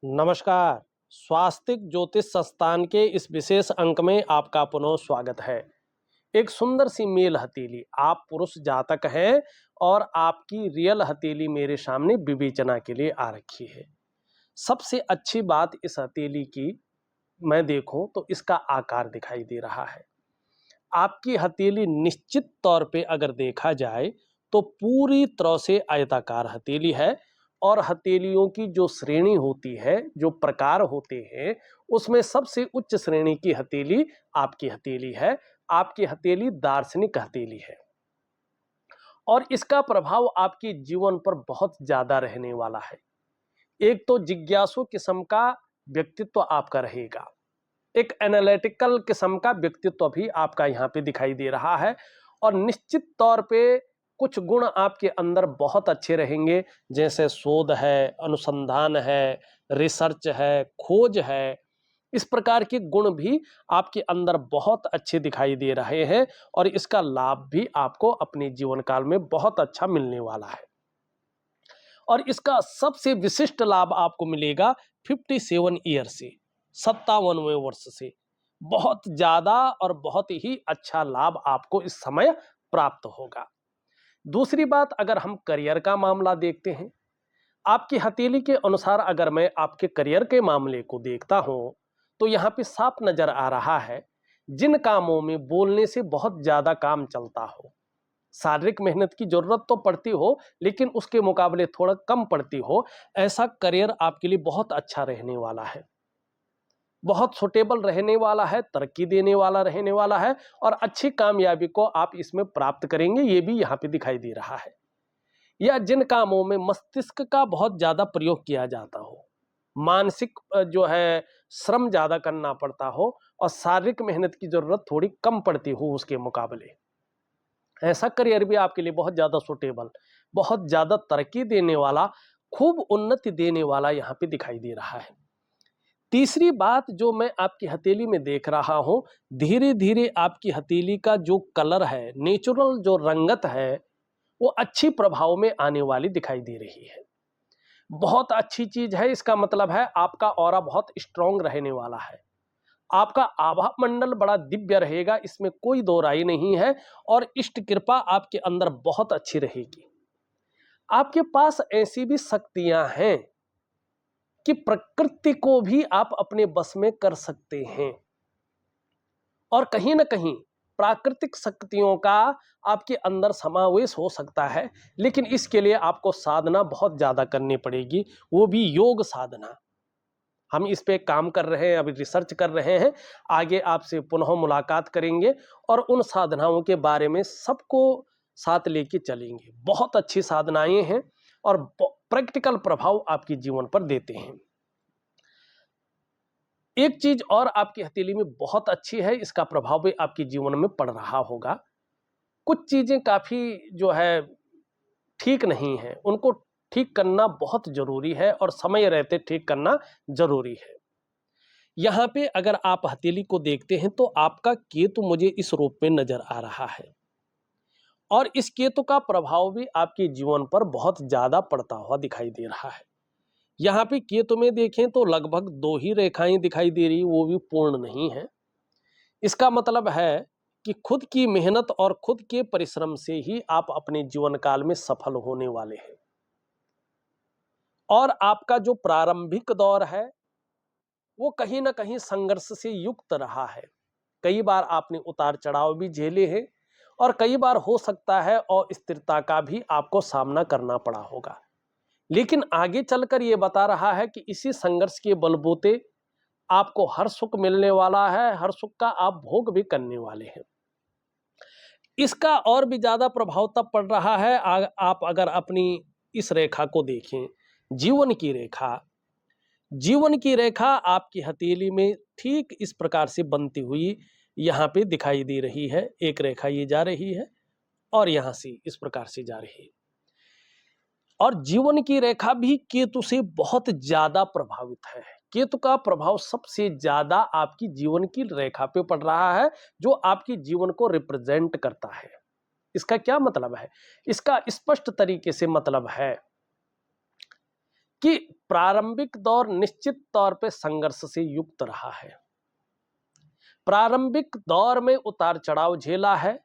नमस्कार। स्वास्तिक ज्योतिष संस्थान के इस विशेष अंक में आपका पुनः स्वागत है। एक सुंदर सी मेल हथेली, आप पुरुष जातक हैं और आपकी रियल हथेली मेरे सामने विवेचना के लिए आ रखी है। सबसे अच्छी बात इस हथेली की मैं देखूं तो इसका आकार दिखाई दे रहा है। आपकी हथेली निश्चित तौर पे अगर देखा जाए तो पूरी तरह से आयताकार हथेली है और हथेलियों की जो श्रेणी होती है, जो प्रकार होते हैं, उसमें सबसे उच्च श्रेणी की हथेली आपकी हथेली है। आपकी हथेली दार्शनिक हथेली है और इसका प्रभाव आपके जीवन पर बहुत ज्यादा रहने वाला है। एक तो जिज्ञासु किस्म का व्यक्तित्व आपका रहेगा, एक एनालिटिकल किस्म का व्यक्तित्व भी आपका यहाँ पे दिखाई दे रहा है और निश्चित तौर पे कुछ गुण आपके अंदर बहुत अच्छे रहेंगे, जैसे शोध है, अनुसंधान है, रिसर्च है, खोज है। इस प्रकार के गुण भी आपके अंदर बहुत अच्छे दिखाई दे रहे हैं और इसका लाभ भी आपको अपने जीवन काल में बहुत अच्छा मिलने वाला है। और इसका सबसे विशिष्ट लाभ आपको मिलेगा 57 ईयर से, 57वें वर्ष से। बहुत ज्यादा और बहुत ही अच्छा लाभ आपको इस समय प्राप्त होगा। दूसरी बात, अगर हम करियर का मामला देखते हैं, आपकी हथेली के अनुसार अगर मैं आपके करियर के मामले को देखता हूं तो यहां पे साफ नजर आ रहा है, जिन कामों में बोलने से बहुत ज्यादा काम चलता हो, शारीरिक मेहनत की जरूरत तो पड़ती हो लेकिन उसके मुकाबले थोड़ा कम पड़ती हो, ऐसा करियर आपके लिए बहुत अच्छा रहने वाला है, बहुत सुटेबल रहने वाला है, तरक्की देने वाला रहने वाला है और अच्छी कामयाबी को आप इसमें प्राप्त करेंगे, ये भी यहाँ पे दिखाई दे रहा है। या जिन कामों में मस्तिष्क का बहुत ज्यादा प्रयोग किया जाता हो, मानसिक जो है श्रम ज्यादा करना पड़ता हो और शारीरिक मेहनत की जरूरत थोड़ी कम पड़ती हो उसके मुकाबले, ऐसा करियर भी आपके लिए बहुत ज्यादा सुटेबल, बहुत ज्यादा तरक्की देने वाला, खूब उन्नति देने वाला यहाँ पे दिखाई दे रहा है। तीसरी बात जो मैं आपकी हथेली में देख रहा हूं, धीरे धीरे आपकी हथेली का जो कलर है, नेचुरल जो रंगत है, वो अच्छी प्रभाव में आने वाली दिखाई दे रही है। बहुत अच्छी चीज है, इसका मतलब है आपका ऑरा बहुत स्ट्रांग रहने वाला है, आपका आभा मंडल बड़ा दिव्य रहेगा, इसमें कोई दो राय नहीं है। और इष्ट कृपा आपके अंदर बहुत अच्छी रहेगी। आपके पास ऐसी भी शक्तियां हैं कि प्रकृति को भी आप अपने बस में कर सकते हैं और कहीं ना कहीं प्राकृतिक शक्तियों का आपके अंदर समावेश हो सकता है, लेकिन इसके लिए आपको साधना बहुत ज्यादा करनी पड़ेगी, वो भी योग साधना। हम इस पे काम कर रहे हैं, अभी रिसर्च कर रहे हैं, आगे आपसे पुनः मुलाकात करेंगे और उन साधनाओं के बारे में सबको साथ लेके चलेंगे। बहुत अच्छी साधनाएं हैं और प्रैक्टिकल प्रभाव आपके जीवन पर देते हैं। एक चीज और आपकी हथेली में बहुत अच्छी है, इसका प्रभाव भी आपके जीवन में पड़ रहा होगा। कुछ चीजें काफी जो है ठीक नहीं है, उनको ठीक करना बहुत जरूरी है और समय रहते ठीक करना जरूरी है। यहाँ पे अगर आप हथेली को देखते हैं तो आपका केतु मुझे इस रूप में नजर आ रहा है और इस केतु का प्रभाव भी आपके जीवन पर बहुत ज्यादा पड़ता हुआ दिखाई दे रहा है। यहाँ पे केतु में देखें तो लगभग दो ही रेखाएं दिखाई दे रही, वो भी पूर्ण नहीं है। इसका मतलब है कि खुद की मेहनत और खुद के परिश्रम से ही आप अपने जीवन काल में सफल होने वाले हैं और आपका जो प्रारंभिक दौर है वो कहीं ना कहीं संघर्ष से युक्त रहा है। कई बार आपने उतार चढ़ाव भी झेले हैं और कई बार हो सकता है अस्थिरता का भी आपको सामना करना पड़ा होगा, लेकिन आगे चलकर यह बता रहा है कि इसी संघर्ष के बलबूते आपको हर सुख मिलने वाला है, हर सुख का आप भोग भी करने वाले हैं। इसका और भी ज्यादा प्रभाव तब पड़ रहा है आप अगर अपनी इस रेखा को देखें, जीवन की रेखा। जीवन की रेखा आपकी हथेली में ठीक इस प्रकार से बनती हुई यहाँ पे दिखाई दे रही है। एक रेखा ये जा रही है और यहां से इस प्रकार से जा रही है और जीवन की रेखा भी केतु से बहुत ज्यादा प्रभावित है। केतु का प्रभाव सबसे ज्यादा आपकी जीवन की रेखा पे पड़ रहा है, जो आपकी जीवन को रिप्रेजेंट करता है। इसका क्या मतलब है? इसका स्पष्ट तरीके से मतलब है कि प्रारंभिक दौर निश्चित तौर पे संघर्ष से युक्त रहा है। प्रारंभिक दौर में उतार चढ़ाव झेला है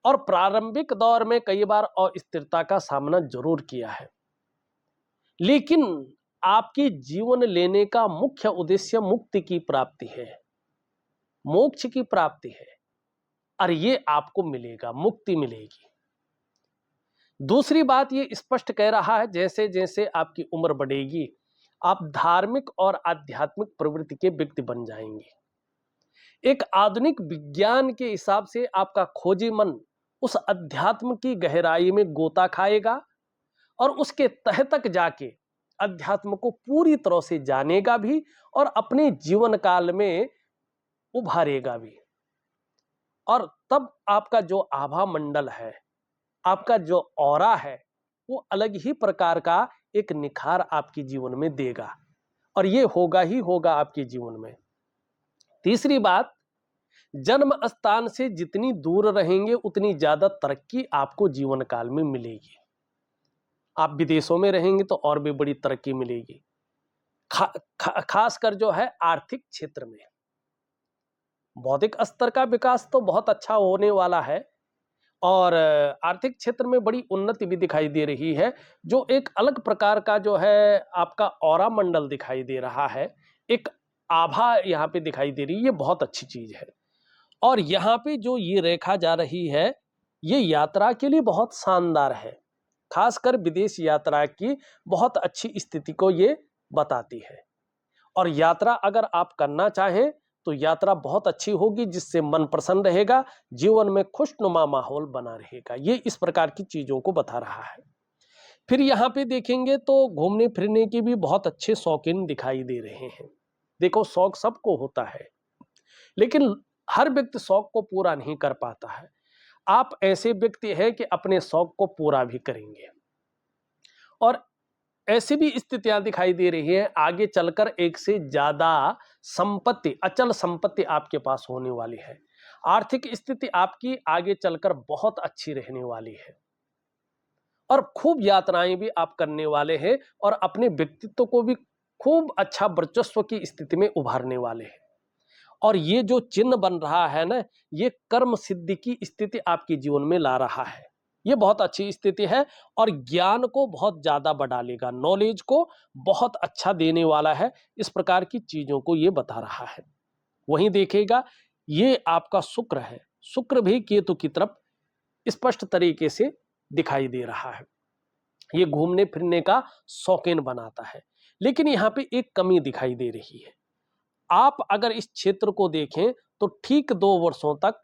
और प्रारंभिक दौर में कई बार अस्थिरता का सामना जरूर किया है, लेकिन आपकी जीवन लेने का मुख्य उद्देश्य मुक्ति की प्राप्ति है, मोक्ष की प्राप्ति है, और ये आपको मिलेगा, मुक्ति मिलेगी। दूसरी बात ये स्पष्ट कह रहा है, जैसे जैसे आपकी उम्र बढ़ेगी आप धार्मिक और आध्यात्मिक प्रवृत्ति के व्यक्ति बन जाएंगे। एक आधुनिक विज्ञान के हिसाब से आपका खोजी मन उस अध्यात्म की गहराई में गोता खाएगा और उसके तह तक जाके अध्यात्म को पूरी तरह से जानेगा भी और अपने जीवन काल में उभारेगा भी। और तब आपका जो आभा मंडल है, आपका जो ऑरा है, वो अलग ही प्रकार का एक निखार आपके जीवन में देगा, और ये होगा ही होगा आपके जीवन में। तीसरी बात, जन्म स्थान से जितनी दूर रहेंगे उतनी ज्यादा तरक्की आपको जीवन काल में मिलेगी। आप विदेशों में रहेंगे तो और भी बड़ी तरक्की मिलेगी। खासकर जो है आर्थिक क्षेत्र में बौद्धिक स्तर का विकास तो बहुत अच्छा होने वाला है, और आर्थिक क्षेत्र में बड़ी उन्नति भी दिखाई दे रही है। जो एक अलग प्रकार का जो है आपका ऑरा मंडल दिखाई दे रहा है, एक आभा यहाँ पे दिखाई दे रही है, ये बहुत अच्छी चीज है। और यहाँ पे जो ये रेखा जा रही है, ये यात्रा के लिए बहुत शानदार है, खासकर विदेश यात्रा की बहुत अच्छी स्थिति को ये बताती है। और यात्रा अगर आप करना चाहें तो यात्रा बहुत अच्छी होगी, जिससे मन प्रसन्न रहेगा, जीवन में खुशनुमा माहौल बना रहेगा। ये इस प्रकार की चीजों को बता रहा है। फिर यहाँ पे देखेंगे तो घूमने फिरने की भी बहुत अच्छे शौकीन दिखाई दे रहे हैं। देखो, शौक सबको होता है, लेकिन हर व्यक्ति शौक को पूरा नहीं कर पाता है। आप ऐसे व्यक्ति हैं कि अपने शौक को पूरा भी करेंगे, और ऐसी भी स्थितियां दिखाई दे रही है, आगे चलकर एक से ज्यादा संपत्ति, अचल संपत्ति आपके पास होने वाली है। आर्थिक स्थिति आपकी आगे चलकर बहुत अच्छी रहने वाली है, और खूब यात्राएं भी आप करने वाले हैं, और अपने व्यक्तित्व को भी खूब अच्छा वर्चस्व की स्थिति में उभारने वाले हैं। और ये जो चिन्ह बन रहा है ना, ये कर्म सिद्धि की स्थिति आपके जीवन में ला रहा है। ये बहुत अच्छी स्थिति है, और ज्ञान को बहुत ज्यादा बढ़ा लेगा, नॉलेज को बहुत अच्छा देने वाला है। इस प्रकार की चीजों को ये बता रहा है। वहीं देखिएगा, ये आपका शुक्र है, शुक्र भी केतु की तरफ स्पष्ट तरीके से दिखाई दे रहा है। ये घूमने फिरने का शौकीन बनाता है, लेकिन यहाँ पे एक कमी दिखाई दे रही है। आप अगर इस क्षेत्र को देखें तो ठीक 2 वर्षों तक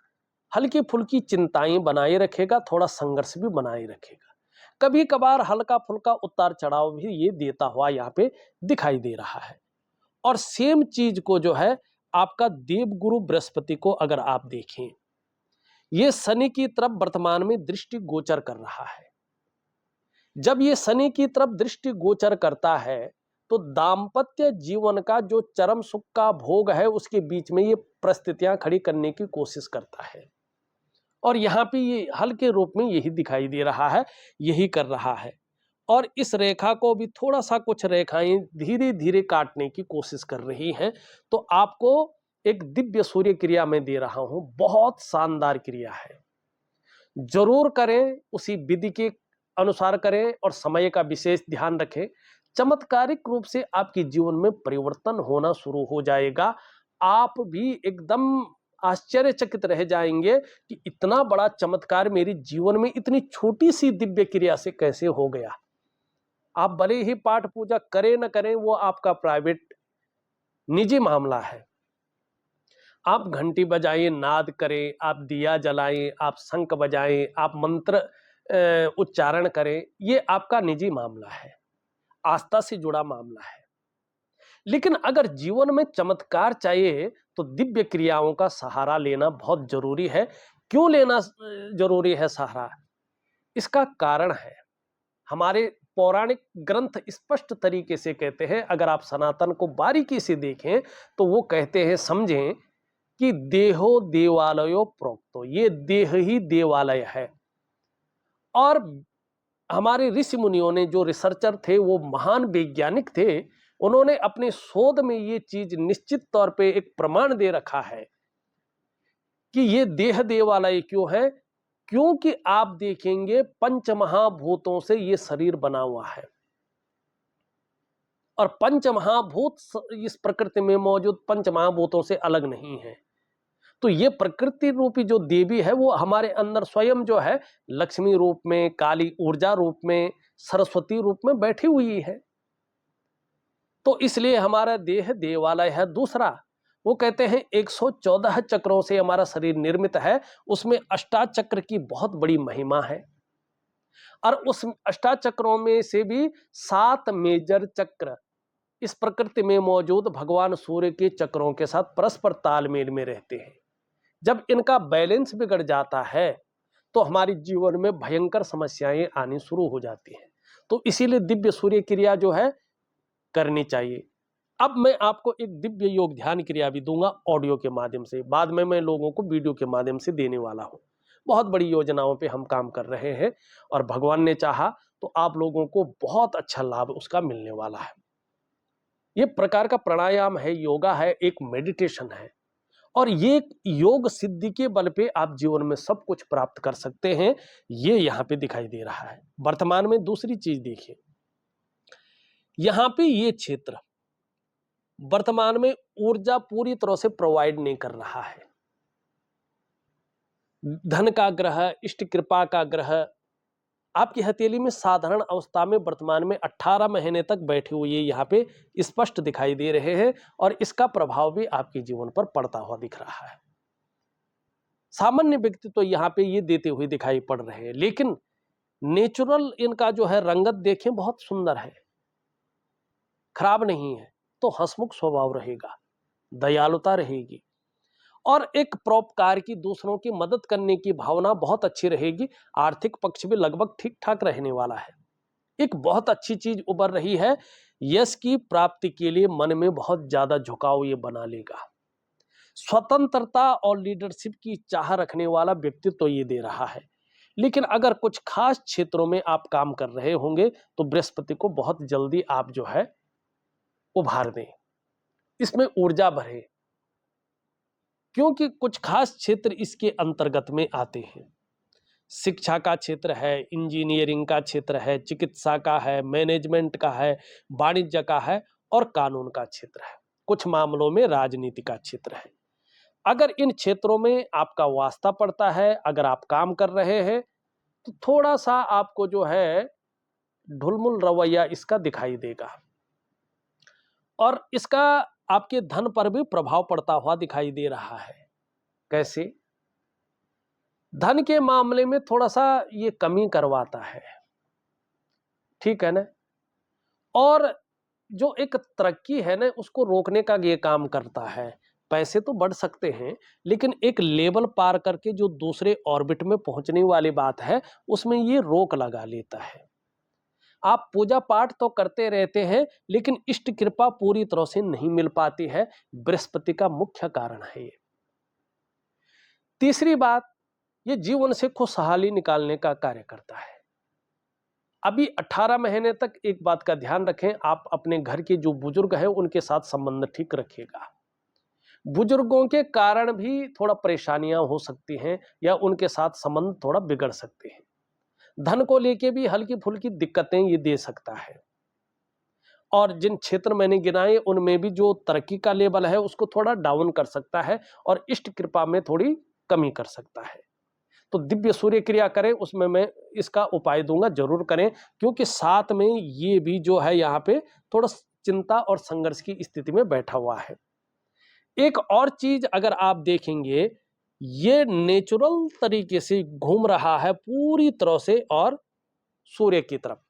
हल्की फुल्की चिंताएं बनाए रखेगा, थोड़ा संघर्ष भी बनाए रखेगा, कभी कभार हल्का फुल्का उतार चढ़ाव भी ये देता हुआ यहाँ पे दिखाई दे रहा है। और सेम चीज को जो है आपका देवगुरु बृहस्पति को अगर आप देखें, ये शनि की तरफ वर्तमान में दृष्टि गोचर कर रहा है। जब ये शनि की तरफ दृष्टि गोचर करता है तो दाम्पत्य जीवन का जो चरम सुख का भोग है, उसके बीच में ये परिस्थितियां खड़ी करने की कोशिश करता है। और यहाँ पे ये हल के रूप में यही दिखाई दे रहा है, यही कर रहा है। और इस रेखा को भी थोड़ा सा कुछ रेखाएं धीरे धीरे काटने की कोशिश कर रही हैं। तो आपको एक दिव्य सूर्य क्रिया में दे रहा हूं, बहुत शानदार क्रिया है, जरूर करें, उसी विधि के अनुसार करें और समय का विशेष ध्यान रखें। चमत्कारिक रूप से आपके जीवन में परिवर्तन होना शुरू हो जाएगा। आप भी एकदम आश्चर्यचकित रह जाएंगे कि इतना बड़ा चमत्कार मेरे जीवन में इतनी छोटी सी दिव्य क्रिया से कैसे हो गया। आप भले ही पाठ पूजा करें न करें, वो आपका प्राइवेट निजी मामला है। आप घंटी बजाएं, नाद करें, आप दिया जलाएं, आप शंख बजाएं, आप मंत्र उच्चारण करें, ये आपका निजी मामला है, आस्था से जुड़ा मामला है। लेकिन अगर जीवन में चमत्कार चाहिए तो दिव्य क्रियाओं का सहारा लेना बहुत जरूरी है। क्यों लेना जरूरी है सहारा? इसका कारण है, हमारे पौराणिक ग्रंथ स्पष्ट तरीके से कहते हैं, अगर आप सनातन को बारीकी से देखें तो वो कहते हैं, समझें कि देहो देवालयो प्रोक्तो, ये देह ही देवालय है। और हमारे ऋषि मुनियों ने, जो रिसर्चर थे, वो महान वैज्ञानिक थे, उन्होंने अपने शोध में ये चीज निश्चित तौर पे एक प्रमाण दे रखा है कि ये देह देवालय क्यों है। क्योंकि आप देखेंगे पंचमहाभूतों से ये शरीर बना हुआ है, और पंचमहाभूत इस प्रकृति में मौजूद पंचमहाभूतों से अलग नहीं है। तो ये प्रकृति रूपी जो देवी है वो हमारे अंदर स्वयं जो है लक्ष्मी रूप में, काली ऊर्जा रूप में, सरस्वती रूप में बैठी हुई है। तो इसलिए हमारा देह देवालय है। दूसरा, वो कहते हैं 114 चक्रों से हमारा शरीर निर्मित है, उसमें अष्टाचक्र की बहुत बड़ी महिमा है, और उस अष्टाचक्रों में से भी 7 मेजर चक्र इस प्रकृति में मौजूद भगवान सूर्य के चक्रों के साथ परस्पर तालमेल में रहते हैं। जब इनका बैलेंस बिगड़ जाता है तो हमारी जीवन में भयंकर समस्याएं आनी शुरू हो जाती हैं। तो इसीलिए दिव्य सूर्य क्रिया जो है करनी चाहिए। अब मैं आपको एक दिव्य योग ध्यान क्रिया भी दूंगा ऑडियो के माध्यम से, बाद में मैं लोगों को वीडियो के माध्यम से देने वाला हूं। बहुत बड़ी योजनाओं पे हम काम कर रहे हैं, और भगवान ने चाहा तो आप लोगों को बहुत अच्छा लाभ उसका मिलने वाला है। ये प्रकार का प्राणायाम है, योगा है, एक मेडिटेशन है, और ये योग सिद्धि के बल पे आप जीवन में सब कुछ प्राप्त कर सकते हैं। ये यहां पे दिखाई दे रहा है। वर्तमान में दूसरी चीज देखिए, यहां पे ये क्षेत्र वर्तमान में ऊर्जा पूरी तरह से प्रोवाइड नहीं कर रहा है। धन का ग्रह, इष्ट कृपा का ग्रह आपकी हथेली में साधारण अवस्था में वर्तमान में 18 महीने तक बैठी हुई है, यहाँ पे स्पष्ट दिखाई दे रहे हैं, और इसका प्रभाव भी आपके जीवन पर पड़ता हुआ दिख रहा है। सामान्य व्यक्ति तो यहाँ पे ये देते हुए दिखाई पड़ रहे हैं, लेकिन नेचुरल इनका जो है रंगत देखें, बहुत सुंदर है, खराब नहीं है। तो हंसमुख स्वभाव रहेगा, दयालुता रहेगी, और एक परोपकार की, दूसरों की मदद करने की भावना बहुत अच्छी रहेगी। आर्थिक पक्ष भी लगभग ठीक ठाक रहने वाला है। एक बहुत अच्छी चीज उभर रही है, यश की प्राप्ति के लिए मन में बहुत ज्यादा झुकाव ये बना लेगा। स्वतंत्रता और लीडरशिप की चाह रखने वाला व्यक्तित्व तो ये दे रहा है। लेकिन अगर कुछ खास क्षेत्रों में आप काम कर रहे होंगे तो बृहस्पति को बहुत जल्दी आप जो है उभार दें, इसमें ऊर्जा भरे, क्योंकि कुछ खास क्षेत्र इसके अंतर्गत में आते हैं। शिक्षा का क्षेत्र है, इंजीनियरिंग का क्षेत्र है, चिकित्सा का है, मैनेजमेंट का है, वाणिज्य का है, और कानून का क्षेत्र है। कुछ मामलों में राजनीति का क्षेत्र है। अगर इन क्षेत्रों में आपका वास्ता पड़ता है, अगर आप काम कर रहे हैं, तो थोड़ा सा आपको जो है ढुलमुल रवैया इसका दिखाई देगा, और इसका आपके धन पर भी प्रभाव पड़ता हुआ दिखाई दे रहा है। कैसे? धन के मामले में थोड़ा सा ये कमी करवाता है, ठीक है ना, और जो एक तरक्की है ना उसको रोकने का ये काम करता है। पैसे तो बढ़ सकते हैं, लेकिन एक लेवल पार करके जो दूसरे ऑर्बिट में पहुंचने वाली बात है उसमें ये रोक लगा लेता है। आप पूजा पाठ तो करते रहते हैं, लेकिन इष्ट कृपा पूरी तरह से नहीं मिल पाती है। बृहस्पति का मुख्य कारण है ये। तीसरी बात, ये जीवन से खुशहाली निकालने का कार्य करता है। अभी 18 महीने तक एक बात का ध्यान रखें, आप अपने घर के जो बुजुर्ग हैं उनके साथ संबंध ठीक रखिएगा। बुजुर्गों के कारण भी थोड़ा परेशानियां हो सकती हैं, या उनके साथ संबंध थोड़ा बिगड़ सकते हैं। धन को लेके भी हल्की फुल्की दिक्कतें ये दे सकता है, और जिन क्षेत्र मैंने गिनाए उनमें भी जो तरक्की का लेवल है उसको थोड़ा डाउन कर सकता है, और इष्ट कृपा में थोड़ी कमी कर सकता है। तो दिव्य सूर्य क्रिया करें, उसमें मैं इसका उपाय दूंगा, जरूर करें, क्योंकि साथ में ये भी जो है यहाँ पे थोड़ा चिंता और संघर्ष की स्थिति में बैठा हुआ है। एक और चीज अगर आप देखेंगे, ये नेचुरल तरीके से घूम रहा है पूरी तरह से और सूर्य की तरफ।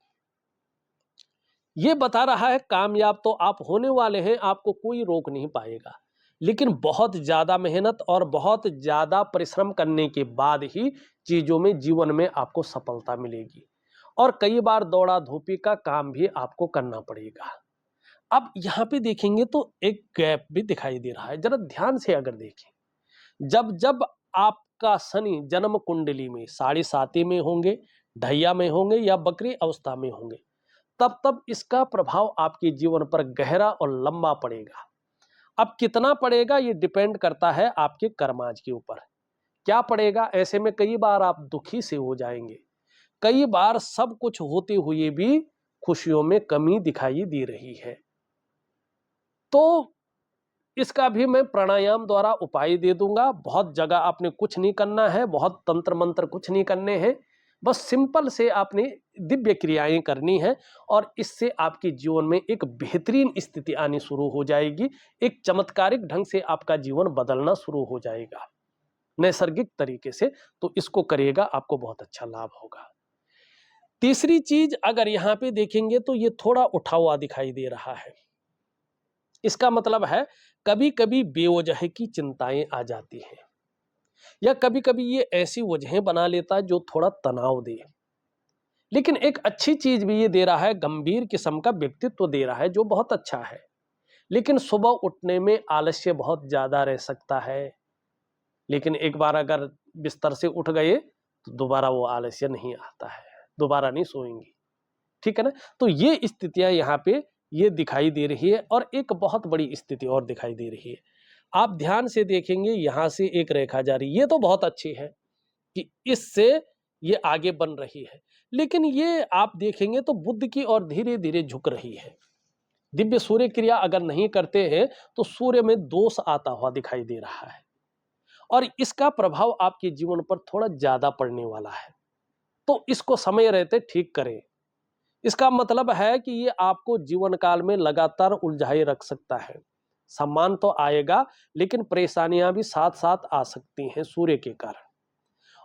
ये बता रहा है कामयाब तो आप होने वाले हैं, आपको कोई रोक नहीं पाएगा, लेकिन बहुत ज्यादा मेहनत और बहुत ज्यादा परिश्रम करने के बाद ही चीजों में, जीवन में आपको सफलता मिलेगी, और कई बार दौड़ा धूपी का काम भी आपको करना पड़ेगा। अब यहां पे देखेंगे तो एक गैप भी दिखाई दे रहा है, जरा ध्यान से अगर देखें, जब जब आपका शनि जन्म कुंडली में 7.5 में होंगे, ढैया में होंगे या बकरी अवस्था में होंगे, तब तब इसका प्रभाव आपके जीवन पर गहरा और लंबा पड़ेगा। अब कितना पड़ेगा ये डिपेंड करता है आपके कर्माज के ऊपर। क्या पड़ेगा? ऐसे में कई बार आप दुखी से हो जाएंगे, कई बार सब कुछ होते हुए भी खुशियों में कमी दिखाई दे रही है। तो इसका भी मैं प्राणायाम द्वारा उपाय दे दूंगा। बहुत जगह आपने कुछ नहीं करना है, बहुत तंत्र मंत्र कुछ नहीं करने हैं, बस सिंपल से आपने दिव्य क्रियाएं करनी है और इससे आपके जीवन में एक बेहतरीन स्थिति आनी शुरू हो जाएगी। एक चमत्कारिक ढंग से आपका जीवन बदलना शुरू हो जाएगा नैसर्गिक तरीके से। तो इसको करिएगा, आपको बहुत अच्छा लाभ होगा। तीसरी चीज अगर यहां पे देखेंगे तो ये थोड़ा उठा हुआ दिखाई दे रहा है। इसका मतलब है कभी कभी बेवजह की चिंताएं आ जाती हैं, या कभी कभी ये ऐसी वजहें बना लेता है जो थोड़ा तनाव दे। लेकिन एक अच्छी चीज भी ये दे रहा है, गंभीर किस्म का व्यक्तित्व दे रहा है जो बहुत अच्छा है। लेकिन सुबह उठने में आलस्य बहुत ज्यादा रह सकता है। लेकिन एक बार अगर बिस्तर से उठ गए तो दोबारा वो आलस्य नहीं आता है, दोबारा नहीं सोएंगी। ठीक है ना? तो ये स्थितियां यहाँ पे ये दिखाई दे रही है। और एक बहुत बड़ी स्थिति और दिखाई दे रही है, आप ध्यान से देखेंगे यहां से एक रेखा जा रही है, ये तो बहुत अच्छी है कि इससे ये आगे बन रही है। लेकिन ये आप देखेंगे तो बुध की ओर धीरे धीरे झुक रही है। दिव्य सूर्य क्रिया अगर नहीं करते हैं तो सूर्य में दोष आता हुआ दिखाई दे रहा है और इसका प्रभाव आपके जीवन पर थोड़ा ज्यादा पड़ने वाला है। तो इसको समय रहते ठीक करें। इसका मतलब है कि ये आपको जीवन काल में लगातार उलझाए रख सकता है। सम्मान तो आएगा लेकिन परेशानियां भी साथ साथ आ सकती हैं सूर्य के कारण।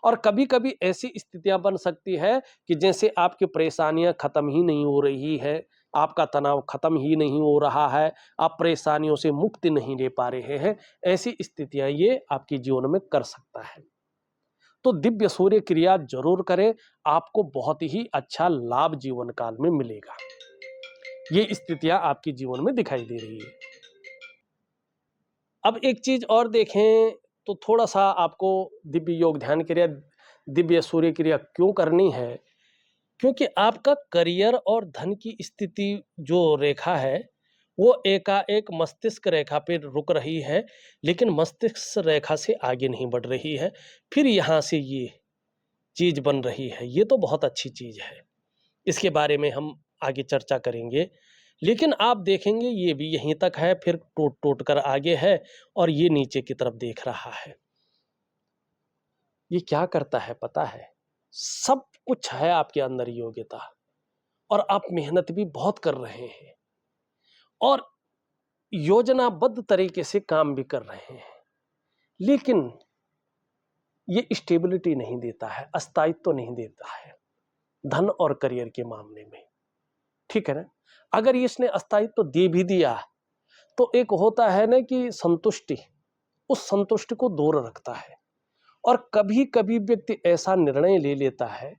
और कभी कभी ऐसी स्थितियां बन सकती है कि जैसे आपकी परेशानियां खत्म ही नहीं हो रही है, आपका तनाव खत्म ही नहीं हो रहा है, आप परेशानियों से मुक्ति नहीं ले पा रहे हैं। ऐसी स्थितियां ये आपके जीवन में कर सकता है। तो दिव्य सूर्य क्रिया जरूर करें, आपको बहुत ही अच्छा लाभ जीवन काल में मिलेगा। ये स्थितियां आपके जीवन में दिखाई दे रही है। अब एक चीज और देखें तो थोड़ा सा आपको दिव्य योग ध्यान क्रिया, दिव्य सूर्य क्रिया क्यों करनी है? क्योंकि आपका करियर और धन की स्थिति जो रेखा है वो एकाएक मस्तिष्क रेखा पे रुक रही है, लेकिन मस्तिष्क रेखा से आगे नहीं बढ़ रही है। फिर यहां से ये चीज बन रही है, ये तो बहुत अच्छी चीज है, इसके बारे में हम आगे चर्चा करेंगे। लेकिन आप देखेंगे ये भी यहीं तक है, फिर टूट टूट कर आगे है और ये नीचे की तरफ देख रहा है। ये क्या करता है पता है? सब कुछ है आपके अंदर योग्यता और आप मेहनत भी बहुत कर रहे हैं और योजनाबद्ध तरीके से काम भी कर रहे हैं, लेकिन ये स्टेबिलिटी नहीं देता है, अस्थायित्व तो नहीं देता है धन और करियर के मामले में। ठीक है ना? अगर इसने अस्थायित्व तो दे भी दिया तो एक होता है ना कि संतुष्टि, उस संतुष्टि को दूर रखता है। और कभी कभी व्यक्ति ऐसा निर्णय ले लेता है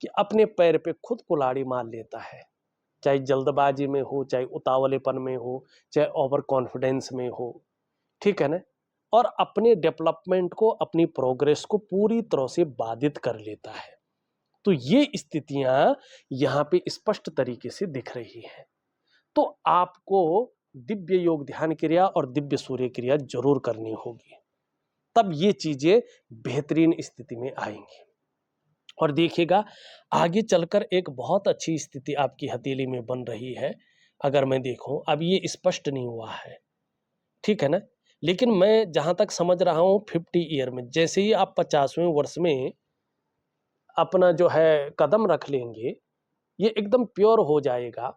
कि अपने पैर पे खुद कुल्हाड़ी मार लेता है, चाहे जल्दबाजी में हो, चाहे उतावलेपन में हो, चाहे ओवर कॉन्फिडेंस में हो। ठीक है ना? और अपने डेवलपमेंट को, अपनी प्रोग्रेस को पूरी तरह से बाधित कर लेता है। तो ये स्थितियां यहां पे स्पष्ट तरीके से दिख रही हैं। तो आपको दिव्य योग ध्यान क्रिया और दिव्य सूर्य क्रिया जरूर करनी होगी, तब ये चीजें बेहतरीन स्थिति में आएंगी। और देखिएगा आगे चलकर एक बहुत अच्छी स्थिति आपकी हथेली में बन रही है। अगर मैं देखूं, अब ये स्पष्ट नहीं हुआ है, ठीक है ना? लेकिन मैं जहां तक समझ रहा हूं 50 ईयर में, जैसे ही आप 50वें वर्ष में अपना जो है कदम रख लेंगे, ये एकदम प्योर हो जाएगा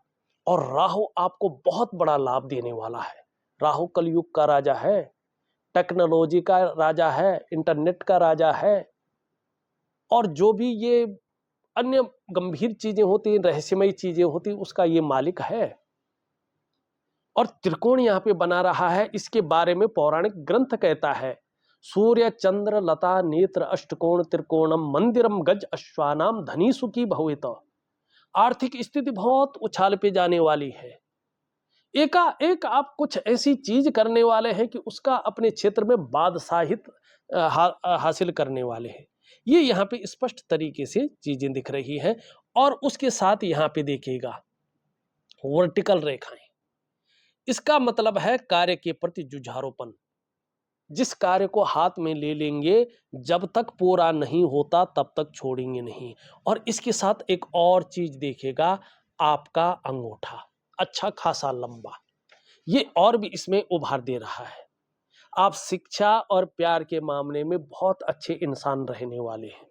और राहु आपको बहुत बड़ा लाभ देने वाला है। राहु कलयुग का राजा है, टेक्नोलॉजी का राजा है, इंटरनेट का राजा है, और जो भी ये अन्य गंभीर चीजें होती हैं, रहस्यमयी चीजें होती हैं, उसका ये मालिक है। और त्रिकोण यहाँ पे बना रहा है, इसके बारे में पौराणिक ग्रंथ कहता है, सूर्य चंद्र लता नेत्र अष्टकोण त्रिकोणम मंदिरम गज अश्वानाम धनी सुखी भवेत। आर्थिक स्थिति बहुत उछाल पे जाने वाली है। एकाएक आप कुछ ऐसी चीज करने वाले हैं कि उसका अपने क्षेत्र में बादशाहित हासिल करने वाले हैं। ये यहाँ पे स्पष्ट तरीके से चीजें दिख रही हैं। और उसके साथ यहाँ पे देखिएगा वर्टिकल रेखाएं, इसका मतलब है कार्य के प्रति जुझारूपन। जिस कार्य को हाथ में ले लेंगे, जब तक पूरा नहीं होता तब तक छोड़ेंगे नहीं। और इसके साथ एक और चीज देखेगा, आपका अंगूठा अच्छा खासा लंबा, ये और भी इसमें उभार दे रहा है। आप शिक्षा और प्यार के मामले में बहुत अच्छे इंसान रहने वाले हैं।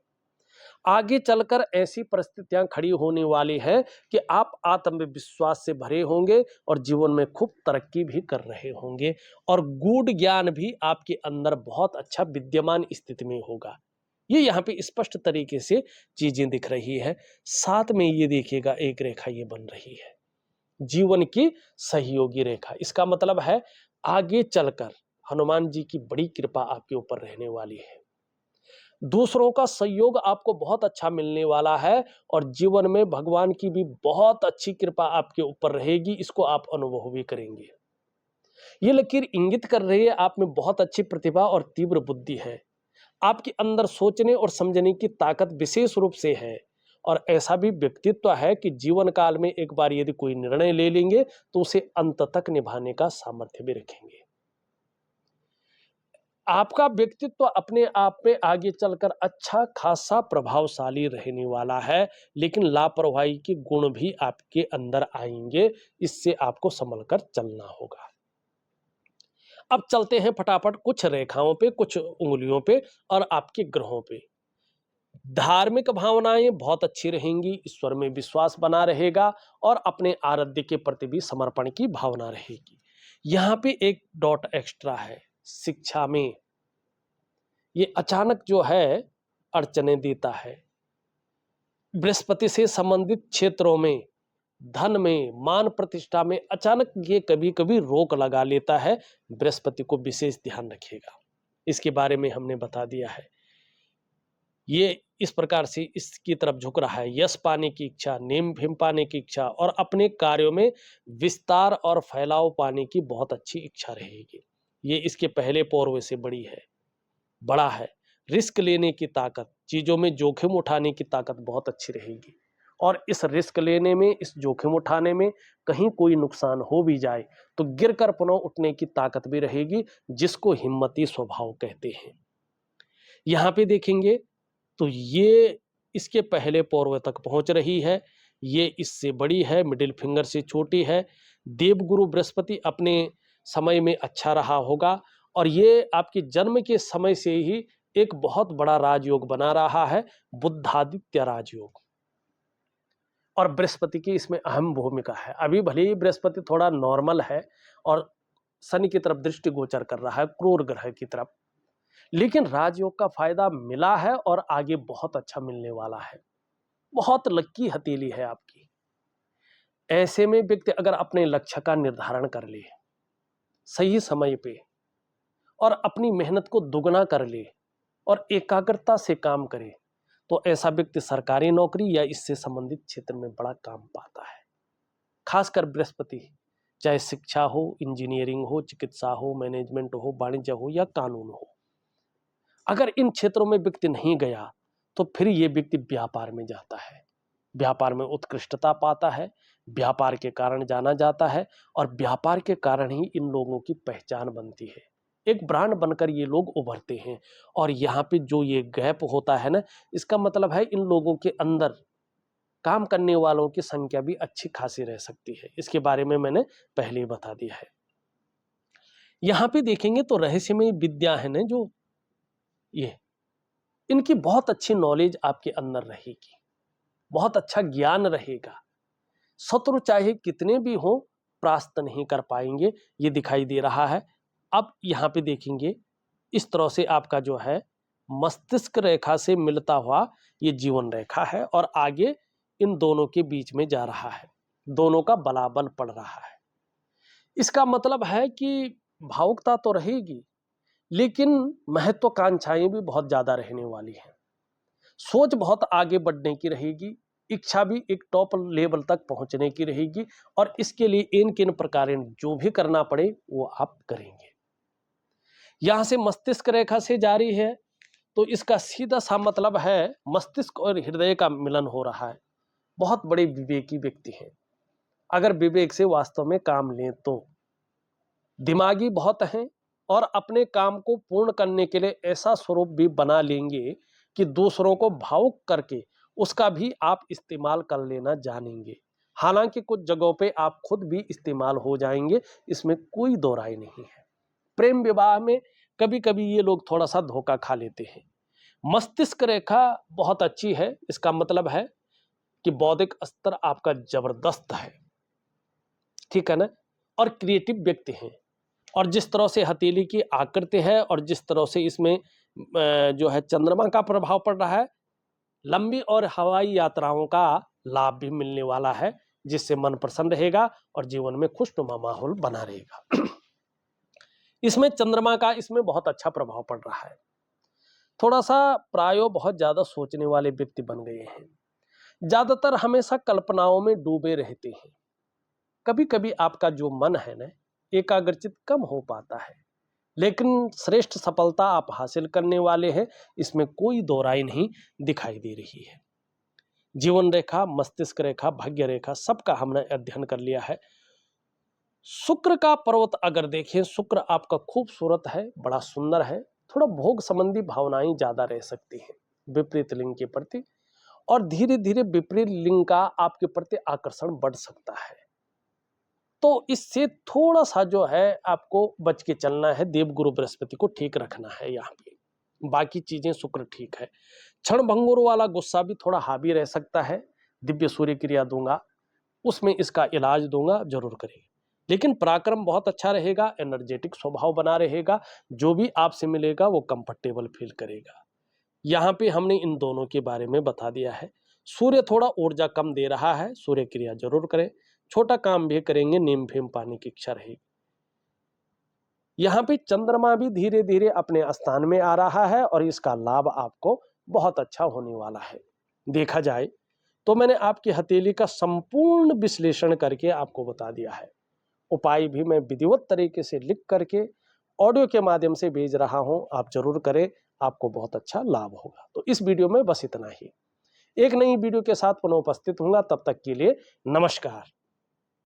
आगे चलकर ऐसी परिस्थितियां खड़ी होने वाली है कि आप आत्मविश्वास से भरे होंगे और जीवन में खूब तरक्की भी कर रहे होंगे और गूढ़ ज्ञान भी आपके अंदर बहुत अच्छा विद्यमान स्थिति में होगा। ये यहाँ पे स्पष्ट तरीके से चीजें दिख रही है। साथ में ये देखिएगा एक रेखा ये बन रही है, जीवन की सहयोगी रेखा। इसका मतलब है आगे चलकर हनुमान जी की बड़ी कृपा आपके ऊपर रहने वाली है। दूसरों का सहयोग आपको बहुत अच्छा मिलने वाला है और जीवन में भगवान की भी बहुत अच्छी कृपा आपके ऊपर रहेगी, इसको आप अनुभव भी करेंगे। ये लकीर इंगित कर रही है आप में बहुत अच्छी प्रतिभा और तीव्र बुद्धि है। आपके अंदर सोचने और समझने की ताकत विशेष रूप से है और ऐसा भी व्यक्तित्व है कि जीवन काल में एक बार यदि कोई निर्णय ले लेंगे तो उसे अंत तक निभाने का सामर्थ्य भी रखेंगे। आपका व्यक्तित्व अपने आप में आगे चलकर अच्छा खासा प्रभावशाली रहने वाला है, लेकिन लापरवाही के गुण भी आपके अंदर आएंगे, इससे आपको संभल कर चलना होगा। अब चलते हैं फटाफट कुछ रेखाओं पे, कुछ उंगलियों पे और आपके ग्रहों पे। धार्मिक भावनाएं बहुत अच्छी रहेंगी, ईश्वर में विश्वास बना रहेगा और अपने आराध्य के प्रति भी समर्पण की भावना रहेगी। यहाँ पे एक डॉट एक्स्ट्रा है, शिक्षा में ये अचानक जो है अड़चने देता है। बृहस्पति से संबंधित क्षेत्रों में, धन में, मान प्रतिष्ठा में अचानक ये कभी कभी रोक लगा लेता है। बृहस्पति को विशेष ध्यान रखिएगा, इसके बारे में हमने बता दिया है। ये इस प्रकार से इसकी तरफ झुक रहा है, यश पाने की इच्छा, नेम फेम पाने की इच्छा और अपने कार्यों में विस्तार और फैलाव पाने की बहुत अच्छी इच्छा रहेगी। ये इसके पहले पौर्व से बड़ा है। रिस्क लेने की ताकत, चीजों में जोखिम उठाने की ताकत बहुत अच्छी रहेगी और इस रिस्क लेने में, इस जोखिम उठाने में कहीं कोई नुकसान हो भी जाए तो गिर कर पुनः उठने की ताकत भी रहेगी, जिसको हिम्मती स्वभाव कहते हैं। यहाँ पे देखेंगे तो ये इसके पहले पौर्व तक पहुंच रही है, ये इससे बड़ी है, मिडिल फिंगर से छोटी है। देवगुरु बृहस्पति अपने समय में अच्छा रहा होगा और ये आपके जन्म के समय से ही एक बहुत बड़ा राजयोग बना रहा है, बुद्धादित्य राजयोग। और बृहस्पति की इसमें अहम भूमिका है। अभी भले ही बृहस्पति थोड़ा नॉर्मल है और शनि की तरफ दृष्टि गोचर कर रहा है, क्रूर ग्रह की तरफ, लेकिन राजयोग का फायदा मिला है और आगे बहुत अच्छा मिलने वाला है। बहुत लक्की हथेली है आपकी। ऐसे में व्यक्ति अगर अपने लक्ष्य का निर्धारण कर ले सही समय पे और अपनी मेहनत को दुगना कर ले और एकाग्रता से काम करे तो ऐसा व्यक्ति सरकारी नौकरी या इससे संबंधित क्षेत्र में बड़ा काम पाता है। खासकर बृहस्पति, चाहे शिक्षा हो, इंजीनियरिंग हो, चिकित्सा हो, मैनेजमेंट हो, वाणिज्य हो या कानून हो, अगर इन क्षेत्रों में व्यक्ति नहीं गया तो फिर ये व्यक्ति व्यापार में जाता है, व्यापार में उत्कृष्टता पाता है, व्यापार के कारण जाना जाता है और व्यापार के कारण ही इन लोगों की पहचान बनती है। एक ब्रांड बनकर ये लोग उभरते हैं और यहाँ पे जो ये गैप होता है ना, इसका मतलब है इन लोगों के अंदर काम करने वालों की संख्या भी अच्छी खासी रह सकती है। इसके बारे में मैंने पहले ही बता दिया है। यहाँ पे देखेंगे तो रहस्यमय विद्या है ना, जो ये इनकी बहुत अच्छी नॉलेज आपके अंदर रहेगी, बहुत अच्छा ज्ञान रहेगा। शत्रु चाहे कितने भी हो परास्त नहीं कर पाएंगे, ये दिखाई दे रहा है। अब यहाँ पे देखेंगे इस तरह से आपका जो है मस्तिष्क रेखा से मिलता हुआ ये जीवन रेखा है और आगे इन दोनों के बीच में जा रहा है, दोनों का बलाबल पड़ रहा है। इसका मतलब है कि भावुकता तो रहेगी लेकिन महत्वाकांक्षाएं भी बहुत ज्यादा रहने वाली हैं। सोच बहुत आगे बढ़ने की रहेगी, इच्छा भी एक टॉप लेवल तक पहुंचने की रहेगी और इसके लिए इन किन प्रकार जो भी करना पड़े वो आप करेंगे। यहां से मस्तिष्क रेखा से जारी है तो इसका सीधा सा मतलब है मस्तिष्क और हृदय का मिलन हो रहा है। बहुत बड़े विवेकी व्यक्ति हैं, अगर विवेक से वास्तव में काम लें तो। दिमागी बहुत हैं और अपने काम को पूर्ण करने के लिए ऐसा स्वरूप भी बना लेंगे कि दूसरों को भावुक करके उसका भी आप इस्तेमाल कर लेना जानेंगे। हालांकि कुछ जगहों पे आप खुद भी इस्तेमाल हो जाएंगे, इसमें कोई दो राय नहीं है। प्रेम विवाह में कभी कभी ये लोग थोड़ा सा धोखा खा लेते हैं। मस्तिष्क रेखा बहुत अच्छी है, इसका मतलब है कि बौद्धिक स्तर आपका जबरदस्त है, ठीक है ना। और क्रिएटिव व्यक्ति हैं, और जिस तरह से हथेली की आकृति है और जिस तरह से इसमें जो है चंद्रमा का प्रभाव पड़ रहा है, लंबी और हवाई यात्राओं का लाभ भी मिलने वाला है, जिससे मन प्रसन्न रहेगा और जीवन में खुशनुमा माहौल बना रहेगा। इसमें चंद्रमा का इसमें बहुत अच्छा प्रभाव पड़ रहा है। थोड़ा सा प्रायो बहुत ज्यादा सोचने वाले व्यक्ति बन गए हैं, ज्यादातर हमेशा कल्पनाओं में डूबे रहते हैं। कभी कभी आपका जो मन है ना, एकाग्रचित कम हो पाता है, लेकिन श्रेष्ठ सफलता आप हासिल करने वाले हैं, इसमें कोई दो राय नहीं दिखाई दे रही है। जीवन रेखा, मस्तिष्क रेखा, भाग्य रेखा सबका हमने अध्ययन कर लिया है। शुक्र का पर्वत अगर देखें, शुक्र आपका खूबसूरत है, बड़ा सुंदर है। थोड़ा भोग संबंधी भावनाएं ज्यादा रह सकती हैं विपरीत लिंग के प्रति, और धीरे धीरे विपरीत लिंग का आपके प्रति आकर्षण बढ़ सकता है। तो इससे थोड़ा सा जो है आपको बच के चलना है, देवगुरु बृहस्पति को ठीक रखना है यहाँ पे। बाकी चीजें शुक्र ठीक है। क्षण भंगुर वाला गुस्सा भी थोड़ा हावी रह सकता है, दिव्य सूर्य क्रिया दूंगा, उसमें इसका इलाज दूंगा, जरूर करेंगे। लेकिन पराक्रम बहुत अच्छा रहेगा, एनर्जेटिक स्वभाव बना रहेगा, जो भी आपसे मिलेगा वो कंफर्टेबल फील करेगा। यहाँ पे हमने इन दोनों के बारे में बता दिया है। सूर्य थोड़ा ऊर्जा कम दे रहा है, सूर्य क्रिया जरूर करें। छोटा काम भी करेंगे, नीम फेम पाने की इच्छा रहेगी। यहाँ पे चंद्रमा भी धीरे धीरे अपने स्थान में आ रहा है और इसका लाभ आपको बहुत अच्छा होने वाला है। देखा जाए तो मैंने आपकी हथेली का संपूर्ण विश्लेषण करके आपको बता दिया है। उपाय भी मैं विधिवत तरीके से लिख करके ऑडियो के माध्यम से भेज रहा हूं, आप जरूर करें, आपको बहुत अच्छा लाभ होगा। तो इस वीडियो में बस इतना ही। एक नई वीडियो के साथ पुनः उपस्थित होऊंगा, तब तक के लिए नमस्कार।